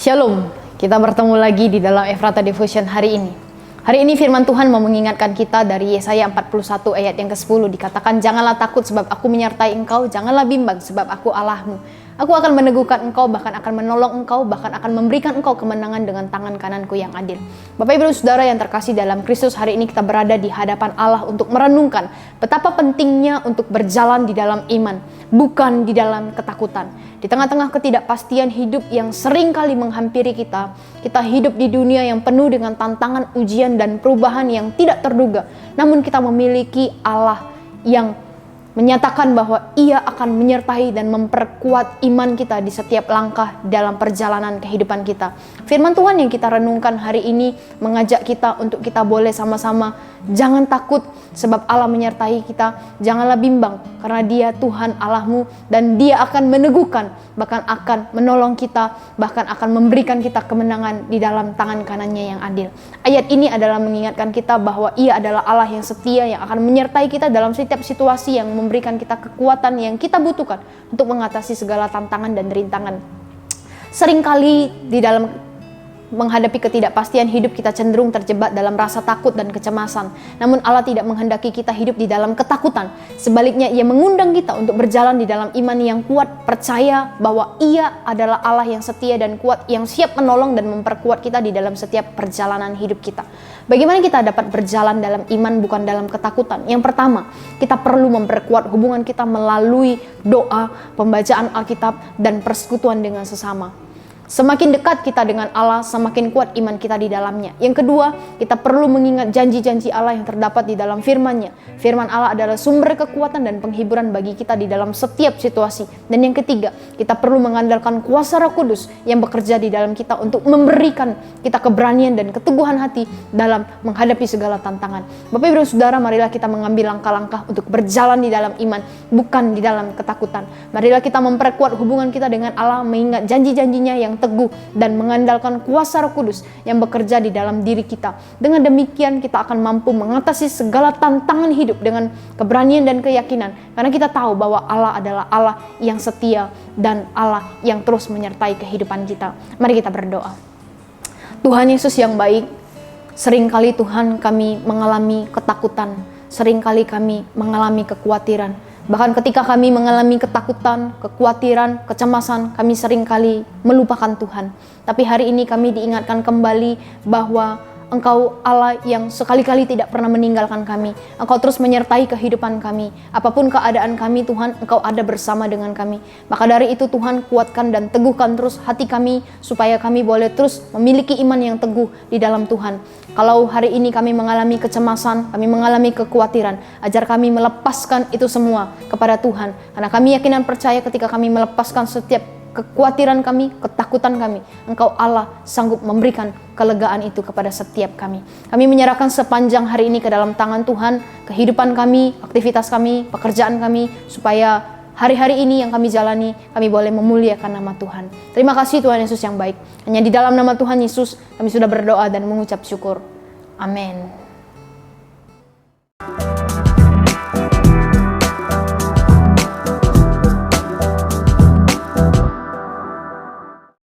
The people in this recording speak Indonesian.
Shalom, kita bertemu lagi di dalam Efrata Devotion hari ini. Hari ini firman Tuhan mau mengingatkan kita dari Yesaya 41 ayat yang ke-10. Dikatakan, janganlah takut sebab aku menyertai engkau, janganlah bimbang sebab aku Allahmu. Aku akan meneguhkan engkau, bahkan akan menolong engkau, bahkan akan memberikan engkau kemenangan dengan tangan kananku yang adil. Bapak Ibu Saudara yang terkasih dalam Kristus, hari ini kita berada di hadapan Allah untuk merenungkan betapa pentingnya untuk berjalan di dalam iman, bukan di dalam ketakutan. Di tengah-tengah ketidakpastian hidup yang sering kali menghampiri kita hidup di dunia yang penuh dengan tantangan, ujian, dan perubahan yang tidak terduga. Namun kita memiliki Allah yang menyatakan bahwa Ia akan menyertai dan memperkuat iman kita di setiap langkah dalam perjalanan kehidupan kita. Firman Tuhan yang kita renungkan hari ini mengajak kita untuk kita boleh sama-sama jangan takut sebab Allah menyertai kita. Janganlah bimbang karena Dia Tuhan Allahmu dan Dia akan meneguhkan, bahkan akan menolong kita, bahkan akan memberikan kita kemenangan di dalam tangan kanannya yang adil. Ayat ini adalah mengingatkan kita bahwa Ia adalah Allah yang setia yang akan menyertai kita dalam setiap situasi, yang memberikan kita kekuatan yang kita butuhkan untuk mengatasi segala tantangan dan rintangan. Seringkali di dalam menghadapi ketidakpastian hidup kita cenderung terjebak dalam rasa takut dan kecemasan. Namun Allah tidak menghendaki kita hidup di dalam ketakutan. Sebaliknya Ia mengundang kita untuk berjalan di dalam iman yang kuat, percaya bahwa Ia adalah Allah yang setia dan kuat, yang siap menolong dan memperkuat kita di dalam setiap perjalanan hidup kita. Bagaimana kita dapat berjalan dalam iman bukan dalam ketakutan? Yang pertama, kita perlu memperkuat hubungan kita melalui doa, pembacaan Alkitab, dan persekutuan dengan sesama. Semakin dekat kita dengan Allah, semakin kuat iman kita di dalamnya. Yang kedua, kita perlu mengingat janji-janji Allah yang terdapat di dalam firman-Nya. Firman Allah adalah sumber kekuatan dan penghiburan bagi kita di dalam setiap situasi. Dan yang ketiga, kita perlu mengandalkan kuasa Roh Kudus yang bekerja di dalam kita untuk memberikan kita keberanian dan keteguhan hati dalam menghadapi segala tantangan. Bapak Ibu Saudara, marilah kita mengambil langkah-langkah untuk berjalan di dalam iman, bukan di dalam ketakutan. Marilah kita memperkuat hubungan kita dengan Allah, mengingat janji-janjinya yang teguh dan mengandalkan kuasa Roh Kudus yang bekerja di dalam diri kita. Dengan demikian kita akan mampu mengatasi segala tantangan hidup dengan keberanian dan keyakinan, karena kita tahu bahwa Allah adalah Allah yang setia dan Allah yang terus menyertai kehidupan kita. Mari kita berdoa. Tuhan Yesus yang baik, seringkali Tuhan kami mengalami ketakutan, seringkali kami mengalami kekhawatiran. Bahkan ketika kami mengalami ketakutan, kekhawatiran, kecemasan, kami seringkali melupakan Tuhan. Tapi hari ini kami diingatkan kembali bahwa Engkau Allah yang sekali-kali tidak pernah meninggalkan kami. Engkau terus menyertai kehidupan kami. Apapun keadaan kami, Tuhan, Engkau ada bersama dengan kami. Maka dari itu Tuhan, kuatkan dan teguhkan terus hati kami, supaya kami boleh terus memiliki iman yang teguh di dalam Tuhan. Kalau hari ini kami mengalami kecemasan, kami mengalami kekhawatiran, ajar kami melepaskan itu semua kepada Tuhan. Karena kami yakin dan percaya ketika kami melepaskan setiap kekhawatiran kami, ketakutan kami, Engkau Allah sanggup memberikan kelegaan itu kepada setiap kami. Kami menyerahkan sepanjang hari ini ke dalam tangan Tuhan, kehidupan kami, aktivitas kami, pekerjaan kami, supaya hari-hari ini yang kami jalani, kami boleh memuliakan nama Tuhan. Terima kasih Tuhan Yesus yang baik. Hanya di dalam nama Tuhan Yesus kami sudah berdoa dan mengucap syukur. Amin.